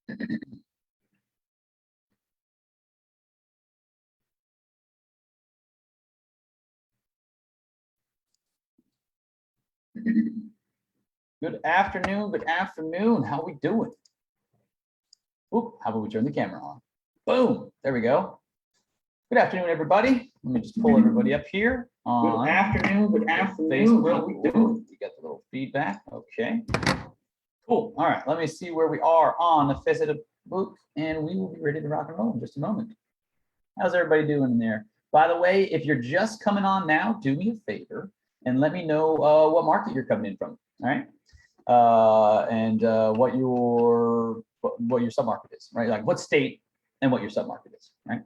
Good afternoon, good afternoon. How are we doing? Oop, how about we turn the camera on? Boom, there we go. Good afternoon, everybody. Let me just pull everybody up here. Good afternoon, Facebook. How we doing? You got the little feedback, okay. Cool, all right, let me see where we are on the Facebook, and we will be ready to rock and roll in just a moment. How's everybody doing in there? By the way, if you're just coming on now, do me a favor and let me know what market you're coming in from, all right? And what your submarket is, right? Like what state and what your submarket is, right?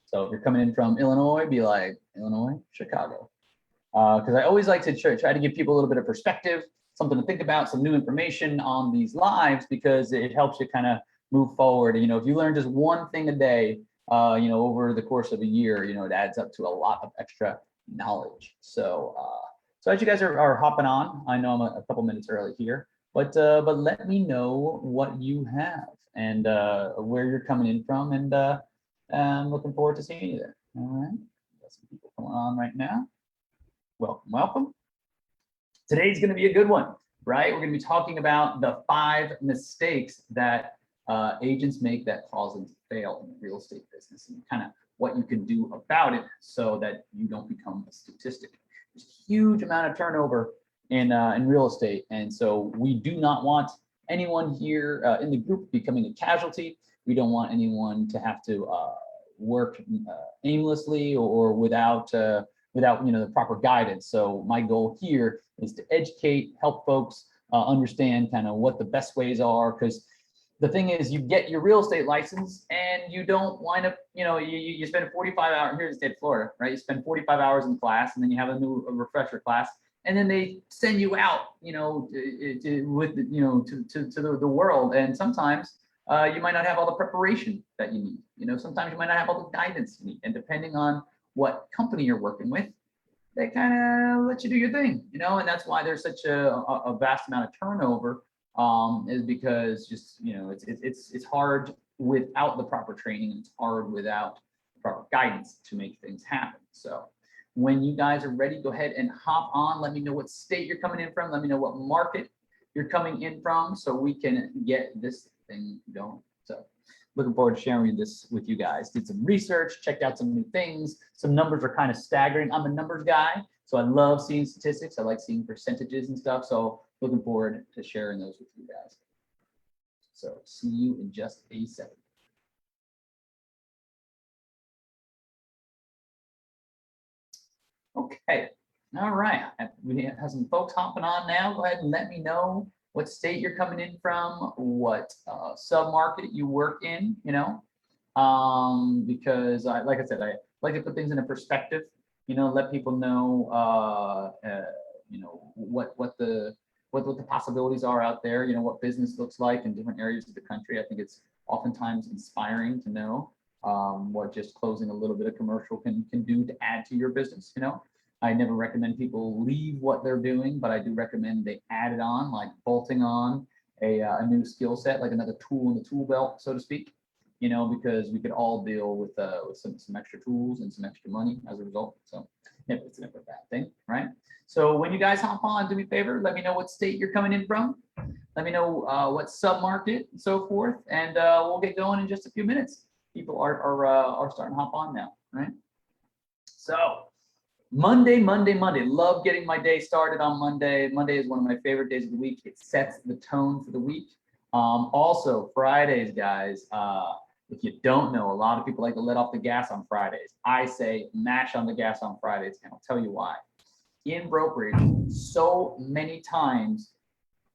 So if you're coming in from Illinois, be like Illinois, Chicago. Because I always like to try to give people a little bit of perspective, something to think about, some new information on these lives, because it helps you kind of move forward. You know, if you learn just one thing a day, you know, over the course of a year, you know, it adds up to a lot of extra knowledge. So, so as you guys are hopping on, I know I'm a couple minutes early here, but let me know what you have and where you're coming in from, and I'm looking forward to seeing you there. All right, got some people coming on right now. Welcome, welcome. Today's going to be a good one, right? We're going to be talking about the 5 mistakes that agents make that cause them to fail in the real estate business, and kind of what you can do about it so that you don't become a statistic. There's a huge amount of turnover in real estate, and so we do not want anyone here in the group becoming a casualty. We don't want anyone to have to work aimlessly or without you know, the proper guidance. So my goal here is to educate, help folks understand kind of what the best ways are, because the thing is, you get your real estate license and you don't wind up, you know, you spend 45 hours here in the state of Florida, right? You spend 45 hours in class, and then you have a refresher class, and then they send you out, you know, to the world. And sometimes you might not have all the preparation that you need. You know, sometimes you might not have all the guidance you need, and depending on what company you're working with, they kind of let you do your thing, you know. And that's why there's such a vast amount of turnover. Is because just, you know, it's hard without the proper training, and it's hard without proper guidance to make things happen. So when you guys are ready, go ahead and hop on. Let me know what state you're coming in from. Let me know what market you're coming in from, so we can get this thing going. So looking forward to sharing this with you guys. Did some research, checked out some new things. Some numbers are kind of staggering. I'm a numbers guy, so I love seeing statistics. I like seeing percentages and stuff. So looking forward to sharing those with you guys. So see you in just a second. Okay, all right. We have some folks hopping on now. Go ahead and let me know what state you're coming in from, what sub-market you work in, you know, because like I said, I like to put things in a perspective, you know, let people know, you know, what the possibilities are out there, you know, what business looks like in different areas of the country. I think it's oftentimes inspiring to know what just closing a little bit of commercial can do to add to your business, you know. I never recommend people leave what they're doing, but I do recommend they add it on, like bolting on a new skill set, like another tool in the tool belt, so to speak, you know, because we could all deal with some extra tools and some extra money as a result. So it's never a bad thing, right? So when you guys hop on, do me a favor, let me know what state you're coming in from. Let me know what sub-market and so forth, and we'll get going in just a few minutes. People are starting to hop on now, right? So Monday. Love getting my day started on Monday. Monday is one of my favorite days of the week. It sets the tone for the week. Also, Fridays, guys, if you don't know, a lot of people like to let off the gas on Fridays. I say mash on the gas on Fridays, and I'll tell you why. In brokerage, so many times,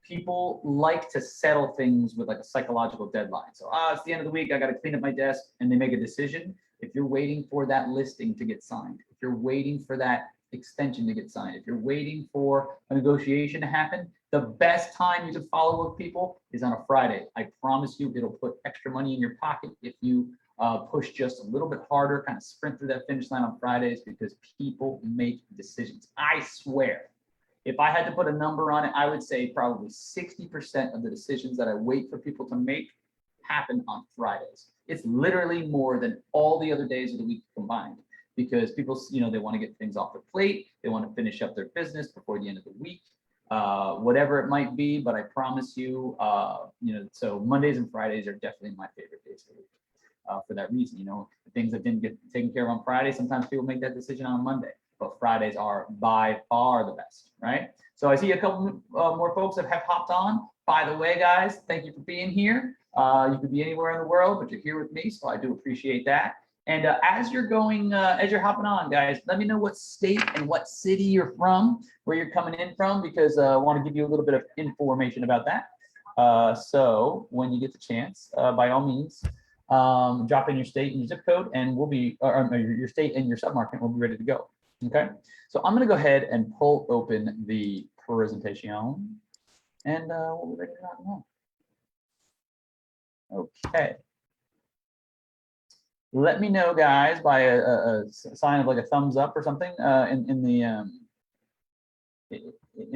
people like to settle things with like a psychological deadline. So, it's the end of the week, I got to clean up my desk, and they make a decision. If you're waiting for that listing to get signed, if you're waiting for that extension to get signed, if you're waiting for a negotiation to happen, the best time you can follow with people is on a Friday. I promise you, it'll put extra money in your pocket if you push just a little bit harder, kind of sprint through that finish line on Fridays, because people make decisions. I swear, if I had to put a number on it, I would say probably 60% of the decisions that I wait for people to make happen on Fridays. It's literally more than all the other days of the week combined, because people, they want to get things off their plate. They want to finish up their business before the end of the week, whatever it might be. But I promise you, so Mondays and Fridays are definitely my favorite days of the week. For that reason, the things that didn't get taken care of on Friday, sometimes people make that decision on Monday, but Fridays are by far the best, right? So I see a couple more folks that have hopped on. By the way, guys, thank you for being here. You could be anywhere in the world, but you're here with me, so I do appreciate that. And as you're hopping on, guys, let me know what state and what city you're from, where you're coming in from, because I want to give you a little bit of information about that. So when you get the chance, by all means, drop in your state and your zip code, and we'll be, or your state and your submarket, we'll be ready to go. Okay, so I'm going to go ahead and pull open the presentation, and we'll be ready to rock and roll. Okay. Let me know, guys, by a sign of like a thumbs up or something in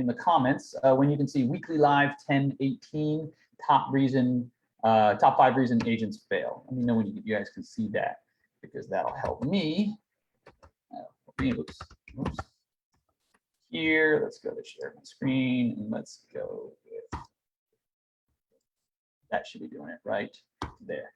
the comments when you can see weekly live 10/18 top 5 reason agents fail. Let me know when you guys can see that, because that'll help me. Oops. Here, let's go to share my screen, and let's go with, that should be doing it right there.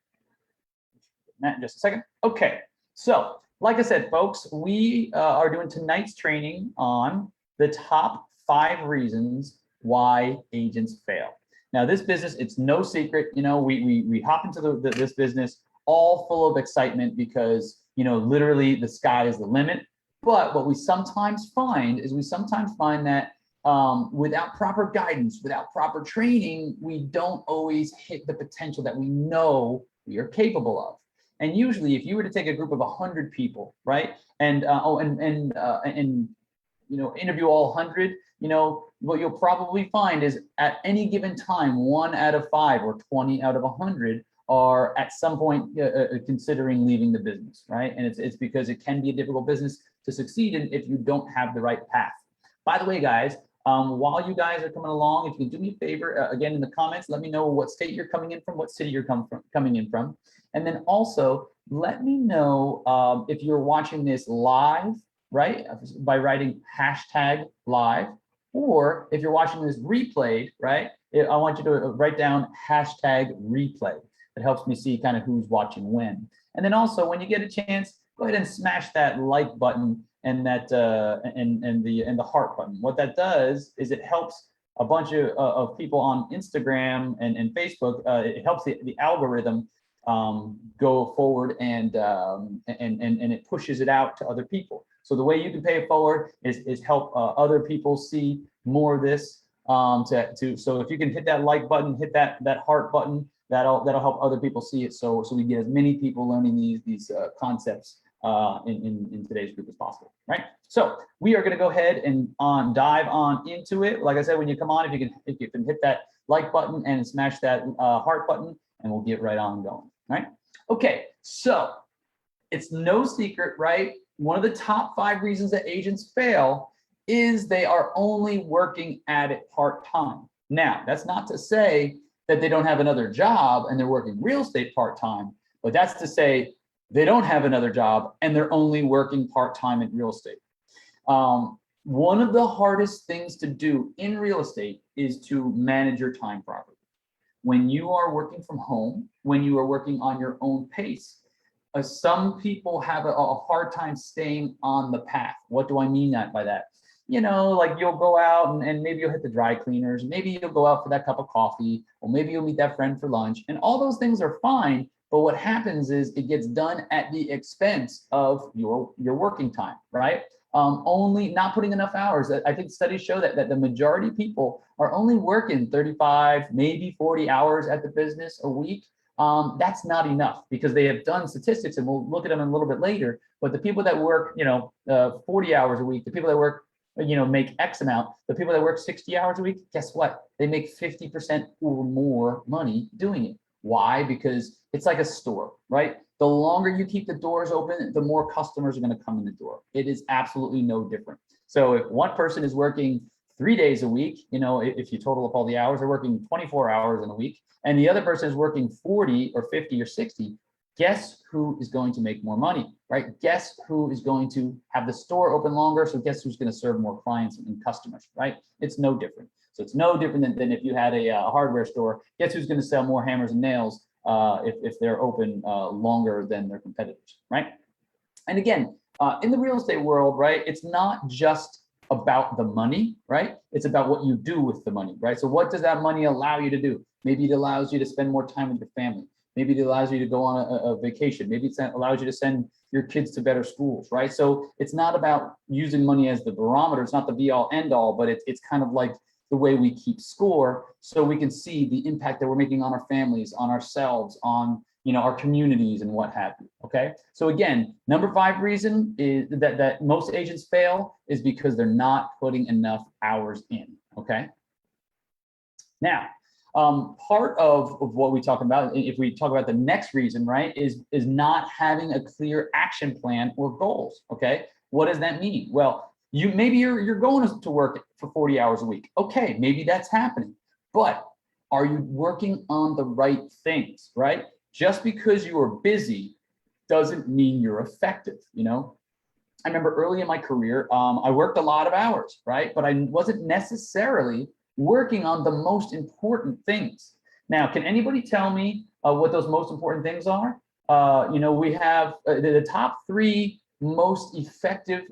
That in just a second. Okay, so like I said, folks, we are doing tonight's training on the top 5 reasons why agents fail. Now, this business, it's no secret, we hop into this business all full of excitement because, literally the sky is the limit. But what we sometimes find is that without proper guidance, without proper training, we don't always hit the potential that we know we are capable of. And usually, if you were to take a group of 100 people, right, and interview all 100, what you'll probably find is at any given time, 1 out of 5 or 20 out of 100 are at some point considering leaving the business, right? And it's because it can be a difficult business to succeed in if you don't have the right path. By the way, guys, while you guys are coming along, if you can do me a favor, again, in the comments, let me know what state you're coming in from, what city you're coming in from. And then also let me know if you're watching this live, right, by writing #live, or if you're watching this replayed, right, I want you to write down #replay. It helps me see kind of who's watching when. And then also, when you get a chance, go ahead and smash that like button and that and the heart button. What that does is it helps a bunch of people on Instagram and Facebook. It helps the algorithm go forward, and it pushes it out to other people. So the way you can pay it forward is help other people see more of this. So if you can hit that like button, hit that heart button, that'll help other people see it. So we get as many people learning these concepts in today's group as possible, right? So we are going to go ahead and dive on into it. Like I said, when you come on, if you can hit that like button and smash that heart button, and we'll get right on going, right? Okay, so it's no secret, right? One of the top 5 reasons that agents fail is they are only working at it part-time. Now, that's not to say that they don't have another job and they're working real estate part-time, but that's to say they don't have another job and they're only working part-time in real estate. One of the hardest things to do in real estate is to manage your time properly. When you are working from home, when you are working on your own pace, some people have a hard time staying on the path. What do I mean by that? Like you'll go out and maybe you'll hit the dry cleaners, maybe you'll go out for that cup of coffee, or maybe you'll meet that friend for lunch, and all those things are fine. But what happens is it gets done at the expense of your working time, right? Only not putting enough hours. I think studies show that the majority of people are only working 35, maybe 40 hours at the business a week. That's not enough, because they have done statistics, and we'll look at them a little bit later. But the people that work, 40 hours a week, the people that work, make X amount, the people that work 60 hours a week, guess what? They make 50% or more money doing it. Why? Because it's like a store, right? The longer you keep the doors open, the more customers are going to come in the door. It is absolutely no different. So if one person is working 3 days a week, you know, if you total up all the hours, they're working 24 hours in a week, and the other person is working 40 or 50 or 60, guess who is going to make more money, right? Guess who is going to have the store open longer? So guess who's going to serve more clients and customers, right? It's no different. So it's no different than if you had a hardware store. Guess who's going to sell more hammers and nails if they're open longer than their competitors, right? And again, in the real estate world, right, it's not just about the money, right? It's about what you do with the money, right? So what does that money allow you to do? Maybe it allows you to spend more time with your family. Maybe it allows you to go on a vacation. Maybe it allows you to send your kids to better schools, right? So it's not about using money as the barometer. It's not the be all end all, but it's kind of like the way we keep score, so we can see the impact that we're making on our families, on ourselves, on, you know, our communities and what have you. Okay. So again, number 5 reason is that most agents fail is because they're not putting enough hours in. Okay. Now, part of what we talk about, if we talk about the next reason, right, is not having a clear action plan or goals. Okay. What does that mean? Well, maybe you're going to work for 40 hours a week. Okay, maybe that's happening, but are you working on the right things, right? Just because you are busy doesn't mean you're effective, you know? I remember early in my career, I worked a lot of hours, right? But I wasn't necessarily working on the most important things. Now, can anybody tell me what those most important things are? You know, we have the top 3 most effective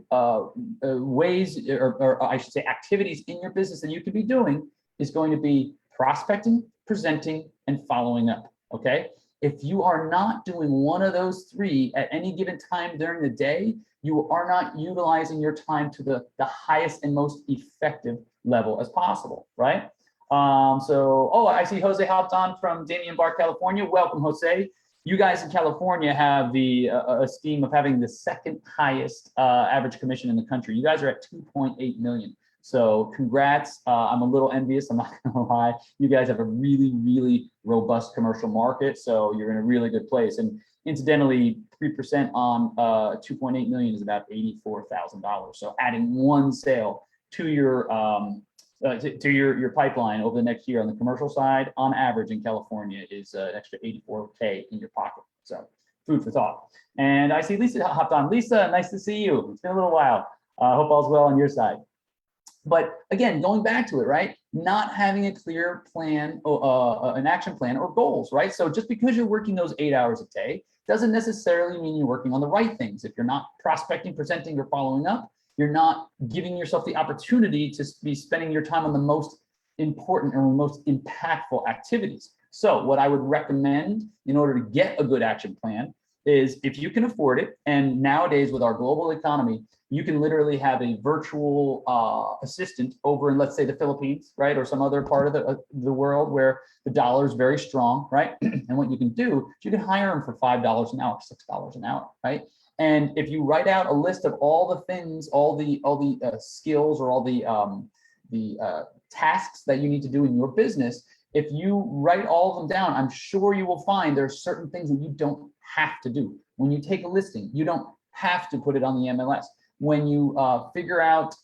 ways, or I should say activities in your business that you could be doing is going to be prospecting, presenting, and following up, okay? If you are not doing one of those 3 at any given time during the day, you are not utilizing your time to the highest and most effective level as possible, right? Oh, I see Jose hopped on from Damien Bar, California. Welcome, Jose. You guys in California have the scheme of having the 2nd highest average commission in the country. You guys are at 2.8 million. So congrats. I'm a little envious, I'm not gonna lie. You guys have a really, really robust commercial market. So you're in a really good place. And incidentally, 3% on 2.8 million is about $84,000. So adding 1 sale to your your pipeline over the next year on the commercial side, on average in California, is an extra 84K in your pocket. So food for thought. And I see Lisa hopped on. Lisa, nice to see you. It's been a little while. Hope all's well on your side. But again, going back to it, right? Not having a clear plan, an action plan or goals, right? So just because you're working those 8 hours a day doesn't necessarily mean you're working on the right things. If you're not prospecting, presenting, or following up, you're not giving yourself the opportunity to be spending your time on the most important or most impactful activities. So what I would recommend in order to get a good action plan is, if you can afford it, and nowadays with our global economy, you can literally have a virtual assistant over in, let's say, the Philippines, right? Or some other part of the world where the dollar is very strong, right? And what you can do is you can hire them for $5 an hour, $6 an hour, right? And if you write out a list of all the things, all the skills or all the tasks that you need to do in your business, if you write all of them down, I'm sure you will find there are certain things that you don't have to do. When you take a listing, you don't have to put it on the MLS. When you figure out,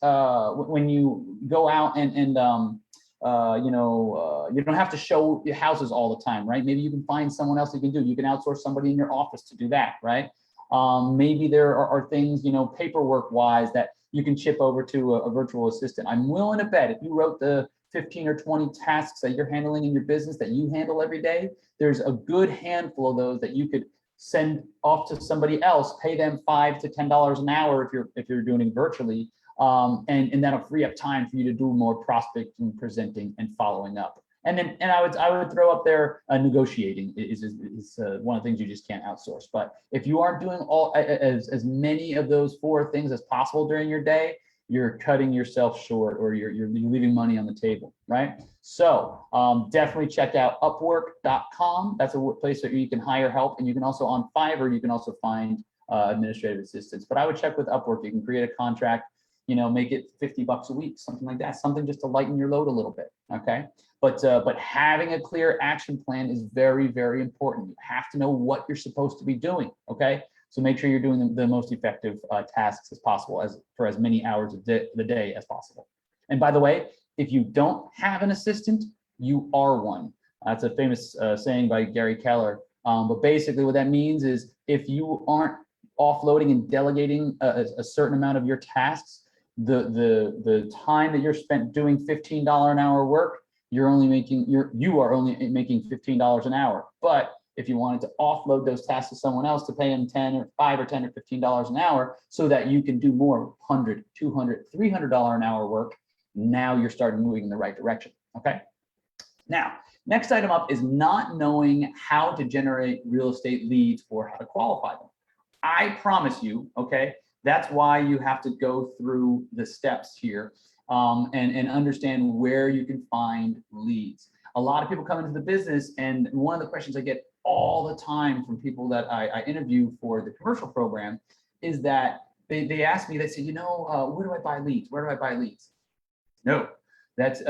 when you go out and you know, you don't have to show your houses all the time, right? Maybe you can find someone else you can do. You can outsource somebody in your office to do that, right? Maybe there are things, you know, paperwork wise that you can chip over to a virtual assistant. I'm willing to bet if you wrote the 15 or 20 tasks that you're handling in your business that you handle every day, there's a good handful of those that you could send off to somebody else, pay them $5 to $10 an hour if you're doing it virtually, and that'll free up time for you to do more prospecting, presenting, and following up. And I would throw up there negotiating is one of the things you just can't outsource. But if you aren't doing as many of those 4 things as possible during your day, you're cutting yourself short, or you're leaving money on the table, right? So definitely check out Upwork.com. That's a place where you can hire help, and you can also, on Fiverr, you can also find administrative assistants. But I would check with Upwork. You can create a contract, you know, make it $50 a week, something like that, something just to lighten your load a little bit, okay? But having a clear action plan is very, very important. You have to know what you're supposed to be doing, okay? So make sure you're doing the most effective tasks as possible, for as many hours of the day as possible. And by the way, if you don't have an assistant, you are one. That's a famous saying by Gary Keller. But basically what that means is if you aren't offloading and delegating a certain amount of your tasks, the time that you're spent doing $15 an hour work, you are only making $15 an hour. But if you wanted to offload those tasks to someone else to pay them $5 or $10 or $15 an hour so that you can do more $100, $200, $300 an hour work, now you're starting moving in the right direction, okay? Now, next item up is not knowing how to generate real estate leads or how to qualify them. I promise you, okay, that's why you have to go through the steps here and understand where you can find leads. A lot of people come into the business, and one of the questions I get all the time from people that I interview for the commercial program is that they ask me, they say, where do I buy leads? Where do I buy leads? No, that's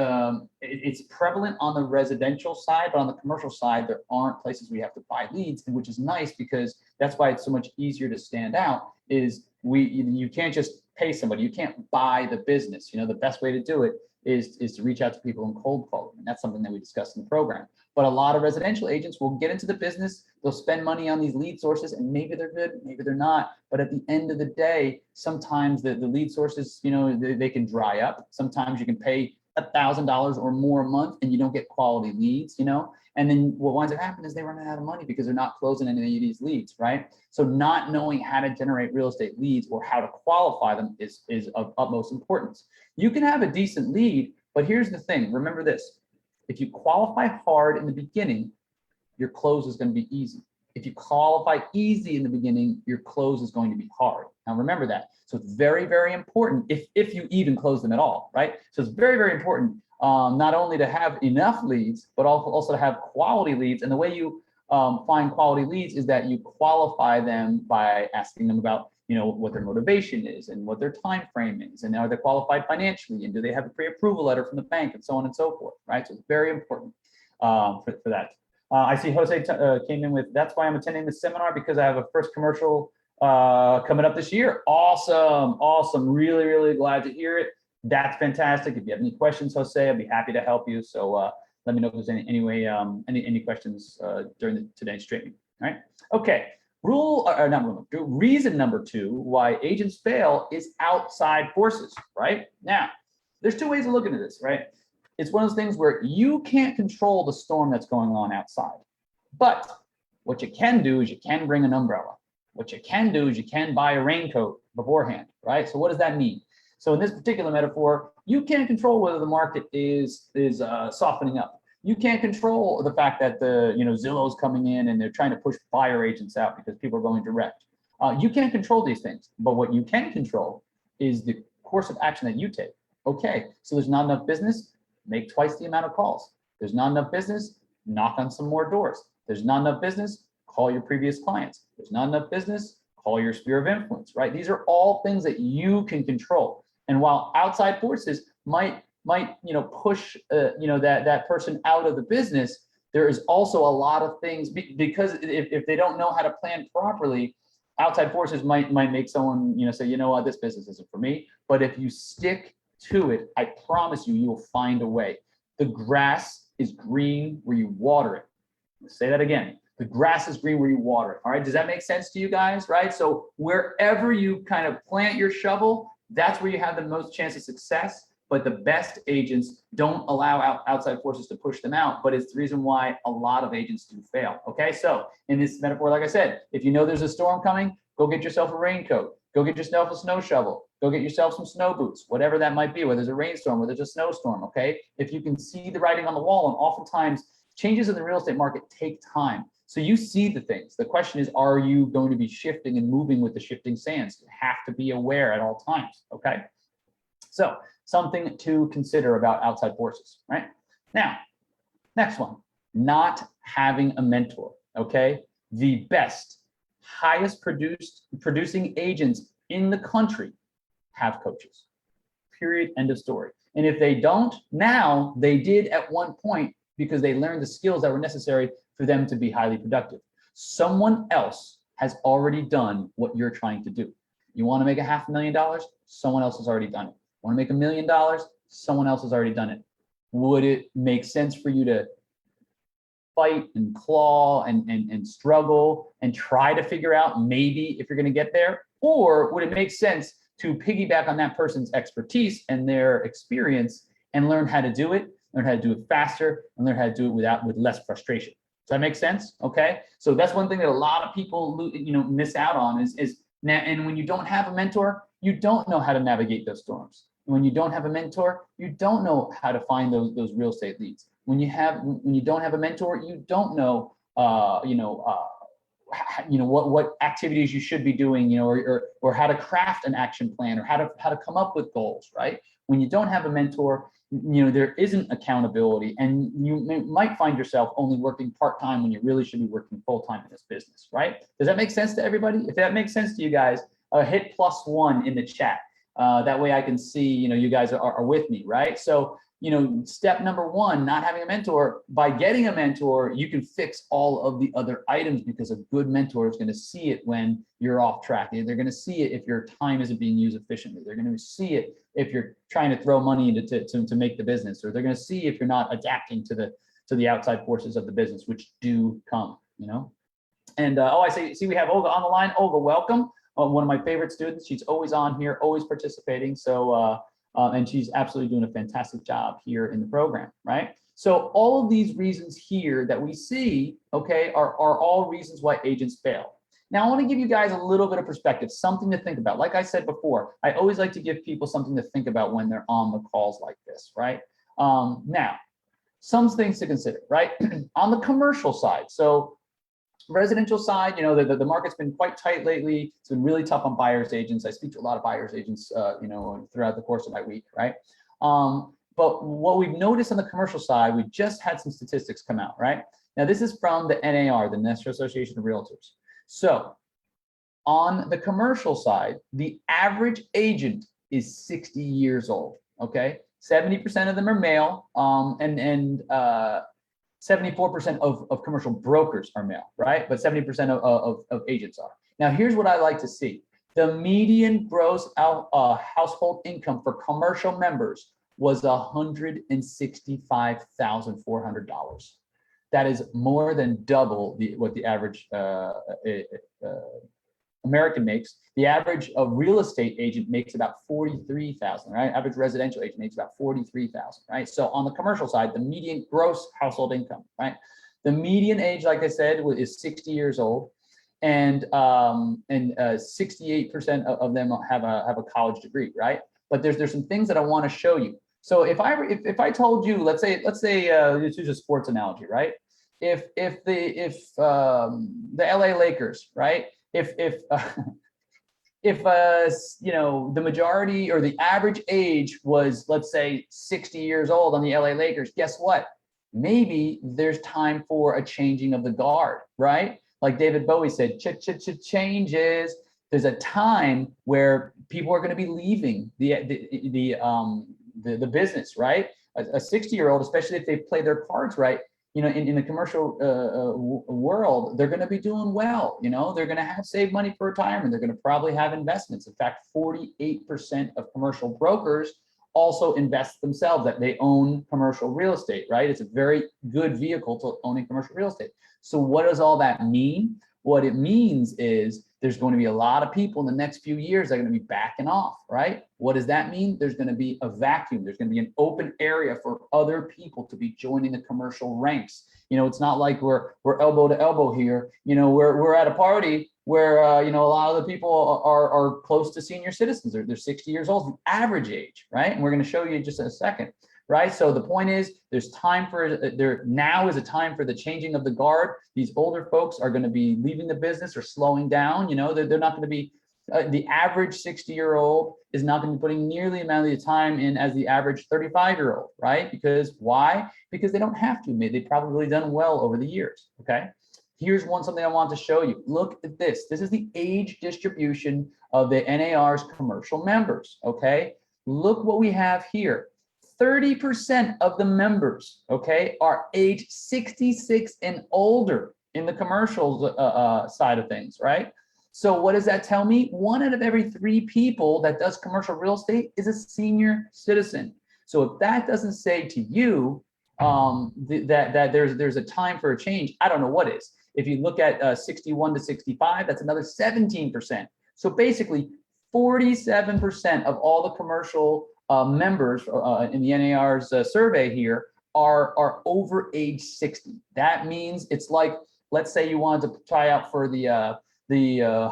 it's prevalent on the residential side, but on the commercial side, there aren't places we have to buy leads, and which is nice because that's why it's so much easier to stand out. Is you can't just pay somebody, you can't buy the business. The best way to do it is to reach out to people and cold call them, and that's something that we discussed in the program. But a lot of residential agents will get into the business, they'll spend money on these lead sources, and maybe they're good, maybe they're not. But at the end of the day, sometimes the lead sources, they can dry up. Sometimes you can pay $1,000 or more a month and you don't get quality leads, and then what winds up happening is they run out of money because they're not closing any of these leads, right? So not knowing how to generate real estate leads or how to qualify them is of utmost importance. You can have a decent lead, but here's the thing, remember this, if you qualify hard in the beginning, your close is going to be easy. If you qualify easy in the beginning, your close is going to be hard. Now remember that. So it's very, very important if you even close them at all, right? So it's very, very important not only to have enough leads, but also to have quality leads. And the way you find quality leads is that you qualify them by asking them about, what their motivation is and what their time frame is, and are they qualified financially, and do they have a pre-approval letter from the bank, and so on and so forth, right? So it's very important for that. I see Jose came in with, that's why I'm attending this seminar, because I have a first commercial coming up this year. Awesome. Really, really glad to hear it. That's fantastic. If you have any questions, Jose, I'd be happy to help you. So let me know if there's any questions during today's training. All right. Okay. Reason number 2 why agents fail is outside forces, right? Now, there's 2 ways of looking at this, right? It's one of those things where you can't control the storm that's going on outside. But what you can do is you can bring an umbrella. What you can do is you can buy a raincoat beforehand, right? So what does that mean? So in this particular metaphor, you can't control whether the market is softening up. You can't control the fact that Zillow's coming in and they're trying to push buyer agents out because people are going direct. You can't control these things, but what you can control is the course of action that you take. Okay, so there's not enough business, make twice the amount of calls. There's not enough business, knock on some more doors. There's not enough business, call your previous clients. There's not enough business, call your sphere of influence, right? These are all things that you can control. And while outside forces might push that person out of the business, there is also a lot of things, because if they don't know how to plan properly, outside forces might make someone say, what, this business isn't for me. But if you stick to it, I promise you will find a way. The grass is green where you water it. Let's say that again. The grass is green where you water it. All right, does that make sense to you guys? Right, so wherever you kind of plant your shovel, that's where you have the most chance of success. But the best agents don't allow outside forces to push them out, but it's the reason why a lot of agents do fail. Okay, so in this metaphor, like I said, if you know there's a storm coming, go get yourself a raincoat, go get yourself a snow shovel, go get yourself some snow boots, whatever that might be, whether there's a rainstorm, whether there's a snowstorm, okay? If you can see the writing on the wall, and oftentimes changes in the real estate market take time. So you see the things. The question is, are you going to be shifting and moving with the shifting sands? You have to be aware at all times, okay? So something to consider about outside forces, right? Now, next one, not having a mentor, okay? The best, highest producing agents in the country have coaches, period, end of story. And if they don't now, they did at one point because they learned the skills that were necessary for them to be highly productive. Someone else has already done what you're trying to do. You want to make $500,000? Someone else has already done it. Want to make $1 million? Someone else has already done it. Would it make sense for you to fight and claw and struggle and try to figure out maybe if you're going to get there? Or would it make sense to piggyback on that person's expertise and their experience and learn how to do it, learn how to do it faster, and learn how to do it with less frustration? Does that make sense? Okay. So that's one thing that a lot of people, miss out on is now, and when you don't have a mentor, you don't know how to navigate those storms. When you don't have a mentor, you don't know how to find those real estate leads. When you don't have a mentor, you don't know, what activities you should be doing, or how to craft an action plan, or how to come up with goals, right? When you don't have a mentor, there isn't accountability, and you might find yourself only working part-time when you really should be working full-time in this business, right? Does that make sense to everybody? If that makes sense to you guys, hit +1 in the chat. That way I can see, you guys are with me, right? So, step number 1, not having a mentor. By getting a mentor, you can fix all of the other items, because a good mentor is going to see it when you're off track. They're going to see it if your time isn't being used efficiently. They're going to see it if you're trying to throw money into to make the business, or they're going to see if you're not adapting to the outside forces of the business, which do come, And I see we have Olga on the line. Olga, welcome. One of my favorite students. She's always on here, always participating. So, and she's absolutely doing a fantastic job here in the program, right? So all of these reasons here that we see, okay, are all reasons why agents fail. Now, I want to give you guys a little bit of perspective, something to think about. Like I said before, I always like to give people something to think about when they're on the calls like this, right? Now, some things to consider, right? On the commercial side, so residential side, the market's been quite tight lately. It's been really tough on buyer's agents. I speak to a lot of buyer's agents, throughout the course of my week, right? But what we've noticed on the commercial side, we just had some statistics come out, right? Now, this is from the NAR, the National Association of Realtors. So on the commercial side, the average agent is 60 years old, okay? 70% of them are male, and 74% of commercial brokers are male, right? But 70% of agents are. Now, here's what I like to see. The median gross household income for commercial members was $165,400. That is more than double what the average American makes. The average of real estate agent makes about 43,000, right? Average residential agent makes about 43,000, right? So on the commercial side, the median gross household income, right? The median age, like I said, is 60 years old, and 68% of them have a college degree, right? But there's some things that I want to show you. So if I told you, let's say let's use a sports analogy, right? If the LA Lakers, right? If the majority or the average age was, let's say, 60 years old on the LA Lakers, guess what? Maybe there's time for a changing of the guard, right? Like David Bowie said, changes. There's a time where people are going to be leaving the business, right? A 60-year-old, especially if they play their cards right, in the commercial world, they're going to be doing well. They're going to have saved money for retirement. They're going to probably have investments. In fact, 48% of commercial brokers also invest themselves, that they own commercial real estate, right? It's a very good vehicle to owning commercial real estate. So what does all that mean? What it means is there's going to be a lot of people in the next few years that are going to be backing off, right? What does that mean? There's going to be a vacuum. There's going to be an open area for other people to be joining the commercial ranks. It's not like we're elbow to elbow here. We're at a party where a lot of the people are close to senior citizens. They're 60 years old, the average age, right? And we're going to show you just in a second. Right. So the point is, now is a time for the changing of the guard. These older folks are going to be leaving the business or slowing down. They're not going to be, the average 60-year-old is not going to be putting nearly the amount of time in as the average 35-year-old, right? Because why? Because they don't have to. They've probably done well over the years. Okay. Here's something I want to show you. Look at this. This is the age distribution of the NAR's commercial members. Okay. Look what we have here. 30% of the members, okay, are age 66 and older in the commercial side of things, right? So what does that tell me? 1 out of every 3 people that does commercial real estate is a senior citizen. So if that doesn't say to you that there's a time for a change, I don't know what is. If you look at 61 to 65, that's another 17%. So basically 47% of all the commercial members in the NAR's survey here are over age 60. That means it's like, let's say you wanted to try out for the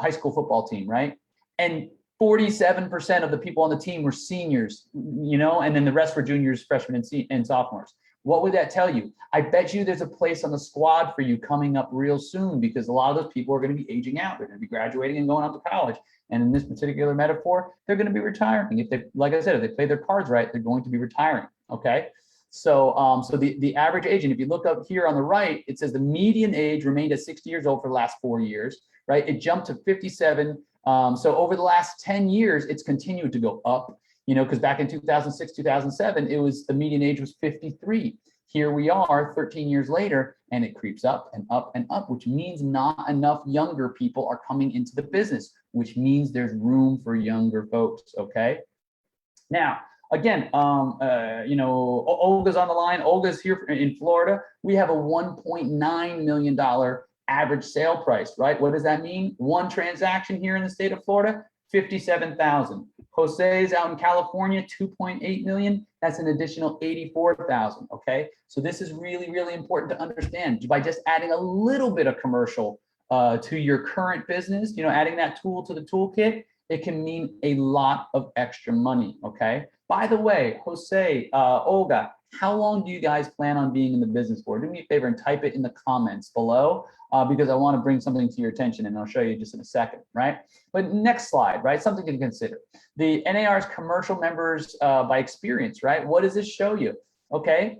high school football team, right? And 47% of the people on the team were seniors, you know, and then the rest were juniors, freshmen, and sophomores. What would that tell you? I bet you there's a place on the squad for you coming up real soon, because a lot of those people are going to be aging out. They're going to be graduating and going out to college. And in this particular metaphor, they're going to be retiring. If they, like I said, if they play their cards right, they're going to be retiring. Okay. So, so the average age, and if you look up here on the right, it says the median age remained at 60 years old for the last 4 years, right? It jumped to 57. So over the last 10 years, it's continued to go up, you know, because back in 2006, 2007, it was the median age was 53. Here we are 13 years later, and it creeps up and up and up, which means not enough younger people are coming into the business, which means there's room for younger folks. Okay. Now, again, you know, Olga's on the line. Olga's here in Florida. We have a $1.9 million average sale price, right? What does that mean? One transaction here in the state of Florida, $57,000. Jose's out in California, 2.8 million. That's an additional 84,000. Okay, so this is really, really important to understand. By just adding a little bit of commercial to your current business, you know, adding that tool to the toolkit, it can mean a lot of extra money. Okay. By the way, Jose, Olga, how long do you guys plan on being in the business for? Do me a favor and type it in the comments below, because I want to bring something to your attention, and I'll show you just in a second, right? But next slide, right? Something to consider. The NAR's commercial members by experience, right? What does this show you? Okay,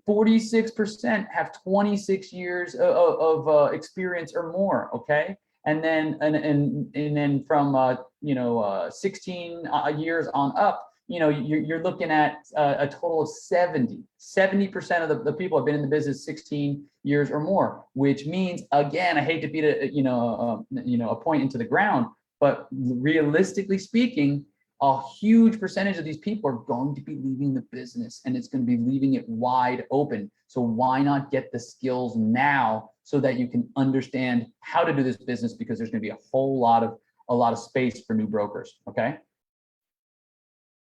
46% have 26 years of experience or more. Okay, and then from you know 16 years on up, you know, you're looking at a total of 70% of the people have been in the business 16 years or more, which means, again, I hate to beat a point into the ground, but realistically speaking, a huge percentage of these people are going to be leaving the business, and it's going to be leaving it wide open. So why not get the skills now so that you can understand how to do this business, because there's going to be a lot of space for new brokers. Okay.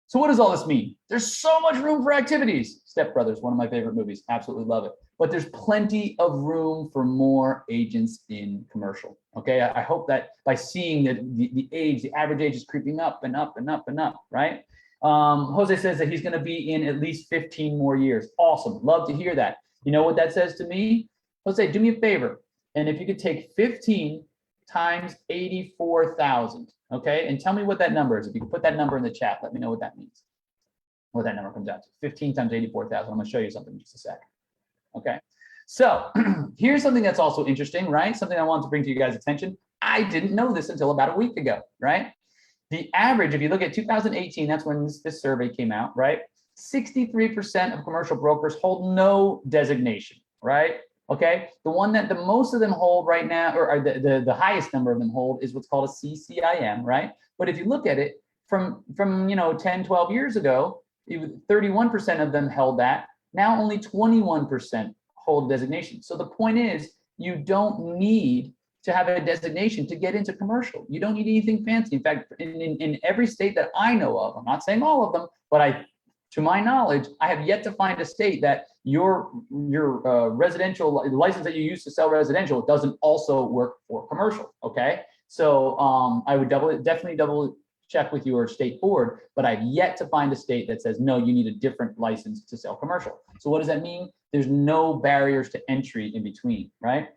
So what does all this mean? There's so much room for activities. Step Brothers, one of my favorite movies, absolutely love it. But there's plenty of room for more agents in commercial. Okay, I hope that by seeing that the average age is creeping up and up and up and up, right? Jose says that he's gonna be in at least 15 more years. Awesome, love to hear that. You know what that says to me? Jose, do me a favor. And if you could take 15 times 84,000, okay, and tell me what that number is. If you can put that number in the chat, let me know what that means, what that number comes out to. 15 times 84,000. I'm going to show you something in just a second. Okay, so here's something that's also interesting, right? Something I want to bring to you guys' attention. I didn't know this until about a week ago, right? The average, if you look at 2018, that's when this survey came out, right? 63% of commercial brokers hold no designation, right? Okay, the one that the most of them hold right now, or the highest number of them hold, is what's called a CCIM, right? But if you look at it from you know 10, 12 years ago, 31% of them held that. Now only 21% hold designation. So the point is, you don't need to have a designation to get into commercial. You don't need anything fancy. In fact, in every state that I know of, I'm not saying all of them, but to my knowledge, I have yet to find a state that your residential license that you use to sell residential doesn't also work for commercial. Okay, so I would definitely double check with your state board, but I've yet to find a state that says no, you need a different license to sell commercial. So what does that mean? There's no barriers to entry in between, right?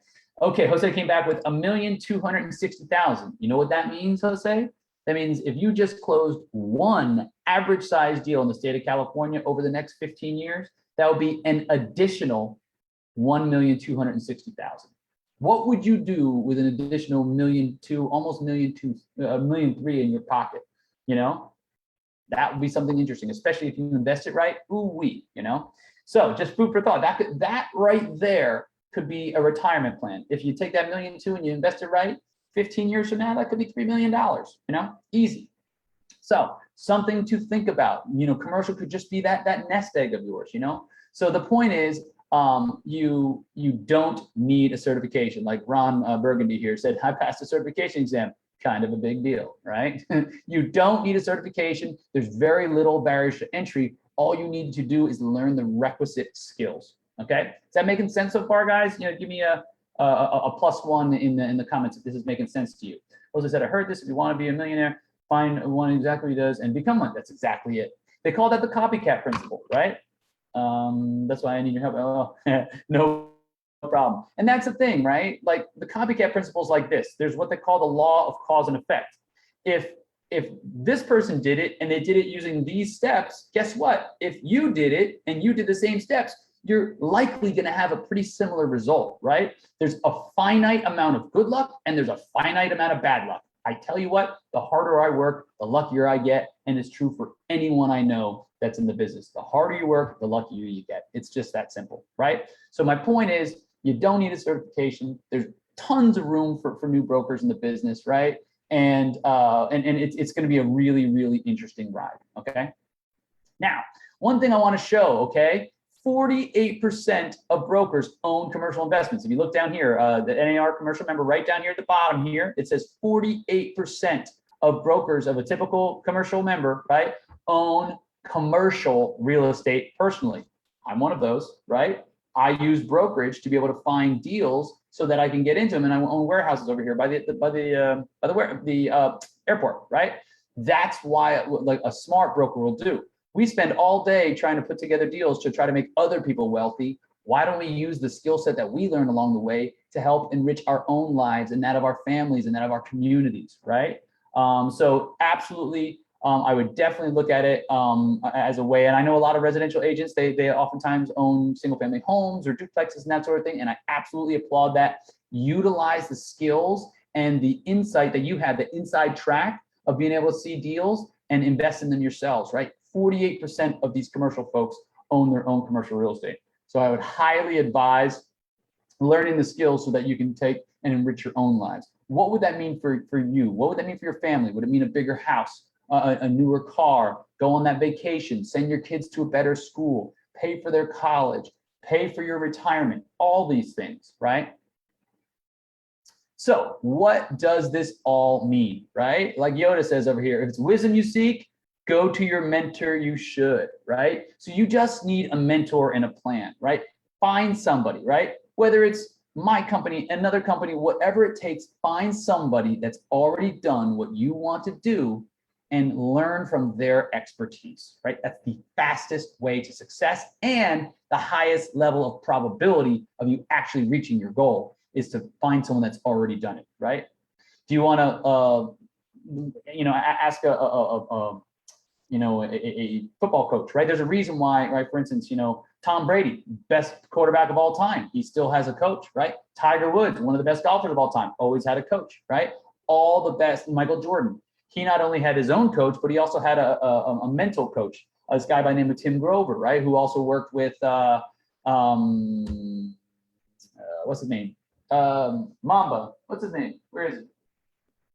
Okay, Jose came back with 1,260,000. You know what that means, Jose? That means if you just closed one average size deal in the state of California over the next 15 years, that would be an additional 1,260,000. What would you do with an additional almost $1.3 million in your pocket? You know, that would be something interesting, especially if you invest it right. Ooh-wee, you know. So just food for thought. That right there could be a retirement plan. If you take that $1.2 million and you invest it right, 15 years from now, that could be $3 million, you know, easy. So something to think about. Commercial could just be that nest egg of yours, So the point is, you don't need a certification. Like Ron Burgundy here said, I passed the certification exam. Kind of a big deal, right? You don't need a certification. There's very little barriers to entry. All you need to do is learn the requisite skills. Okay, is that making sense so far, guys? Give me a +1 in the comments if this is making sense to you. Jose said, I heard this. If you want to be a millionaire, find one exactly what he does and become one. That's exactly it. They call that the copycat principle, right? That's why I need your help. Oh, no problem. And that's the thing, right? Like the copycat principle is like this. There's what they call the law of cause and effect. If this person did it and they did it using these steps, guess what? If you did it and you did the same steps, you're likely going to have a pretty similar result, right? There's a finite amount of good luck and there's a finite amount of bad luck. I tell you what, the harder I work, the luckier I get. And it's true for anyone I know that's in the business. The harder you work, the luckier you get. It's just that simple, right? So my point is, you don't need a certification. There's tons of room for new brokers in the business, right? And it's going to be a really, really interesting ride, okay? Now, one thing I want to show, okay? 48% of brokers own commercial investments. If you look down here, the NAR commercial member right down here at the bottom here, it says 48% of brokers of a typical commercial member, right, own commercial real estate personally. I'm one of those, right? I use brokerage to be able to find deals so that I can get into them, and I own warehouses over here by the airport, right? That's why like a smart broker will do. We spend all day trying to put together deals to try to make other people wealthy. Why don't we use the skill set that we learn along the way to help enrich our own lives and that of our families and that of our communities, right? So absolutely, I would definitely look at it as a way. And I know a lot of residential agents, they oftentimes own single family homes or duplexes and that sort of thing. And I absolutely applaud that. Utilize the skills and the insight that you have, the inside track of being able to see deals and invest in them yourselves, right? 48% of these commercial folks own their own commercial real estate. So I would highly advise learning the skills so that you can take and enrich your own lives. What would that mean for you? What would that mean for your family? Would it mean a bigger house, a newer car, go on that vacation, send your kids to a better school, pay for their college, pay for your retirement, all these things, right? So what does this all mean, right? Like Yoda says over here, if it's wisdom you seek, go to your mentor, you should, right? So you just need a mentor and a plan, right? Find somebody, right? Whether it's my company, another company, whatever it takes, find somebody that's already done what you want to do and learn from their expertise, right? That's the fastest way to success and the highest level of probability of you actually reaching your goal is to find someone that's already done it, right? Do you want to, ask a football coach, right? There's a reason why, right? For instance, Tom Brady, best quarterback of all time, he still has a coach, right? Tiger Woods, one of the best golfers of all time, always had a coach, right? All the best. Michael Jordan, he not only had his own coach, but he also had a mental coach, this guy by the name of Tim Grover, right? Who also worked with, what's his name? Mamba, what's his name? Where is it?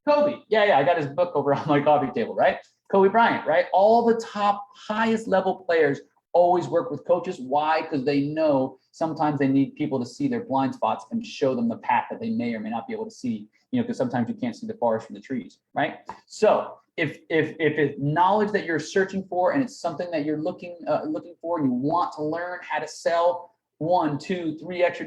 Kobe. Yeah, I got his book over on my coffee table, right? Kobe Bryant, right? All the top highest level players always work with coaches. Why? Because they know sometimes they need people to see their blind spots and show them the path that they may or may not be able to see, because sometimes you can't see the forest from the trees, right? So if it's knowledge that you're searching for and it's something that you're looking for and you want to learn how to sell 1, 2, 3 extra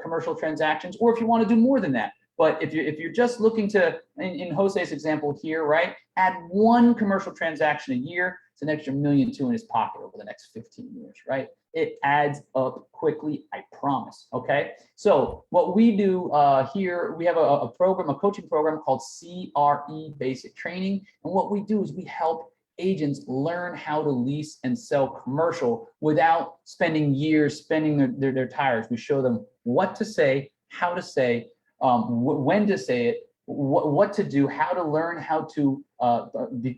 commercial transactions, or if you want to do more than that. But if you're just looking to, in Jose's example here, right, add 1 commercial transaction a year, it's an extra $1.2 million in his pocket over the next 15 years, right? It adds up quickly, I promise, okay? So what we do here, we have a program, a coaching program called CRE Basic Training. And what we do is we help agents learn how to lease and sell commercial without spending years spending their tires. We show them what to say, how to say, when to say it, what to do, how to learn how to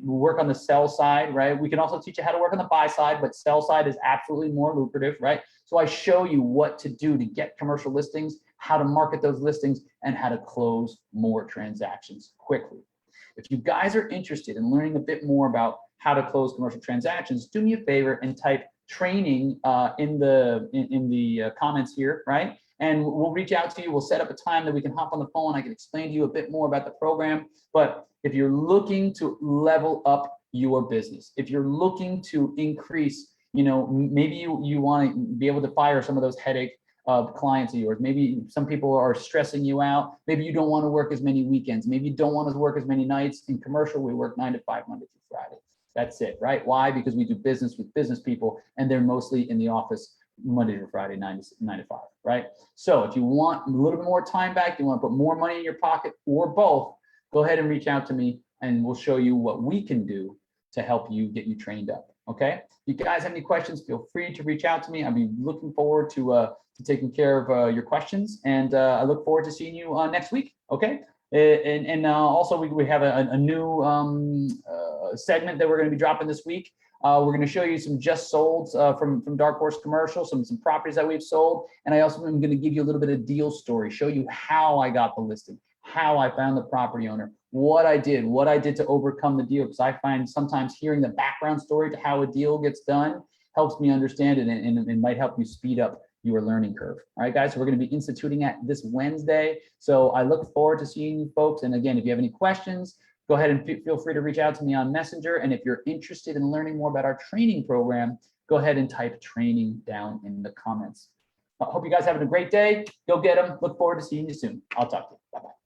work on the sell side, right? We can also teach you how to work on the buy side, but sell side is absolutely more lucrative, right? So I show you what to do to get commercial listings, how to market those listings, and how to close more transactions quickly. If you guys are interested in learning a bit more about how to close commercial transactions, do me a favor and type training in the comments here, right? And we'll reach out to you. We'll set up a time that we can hop on the phone. I can explain to you a bit more about the program. But if you're looking to level up your business, if you're looking to increase, maybe you want to be able to fire some of those headache clients of yours. Maybe some people are stressing you out. Maybe you don't want to work as many weekends. Maybe you don't want to work as many nights. In commercial, we work 9 to 5, Monday through Friday. That's it, right? Why? Because we do business with business people, and they're mostly in the office Monday to Friday, 9 to 5, right? So if you want a little bit more time back, you want to put more money in your pocket or both, go ahead and reach out to me and we'll show you what we can do to help you get you trained up, okay? If you guys have any questions, feel free to reach out to me. I'll be looking forward to taking care of your questions, and I look forward to seeing you next week, okay? And also we have a new segment that we're going to be dropping this week. We're going to show you some just solds from Dark Horse Commercial, some properties that we've sold. And I also am going to give you a little bit of deal story, show you how I got the listing, how I found the property owner, what I did to overcome the deal. Because I find sometimes hearing the background story to how a deal gets done helps me understand it and might help you speed up your learning curve. All right, guys, so we're going to be instituting that this Wednesday. So I look forward to seeing you folks. And again, if you have any questions, go ahead and feel free to reach out to me on Messenger. And if you're interested in learning more about our training program, go ahead and type training down in the comments. I hope you guys are having a great day. Go get them. Look forward to seeing you soon. I'll talk to you. Bye-bye.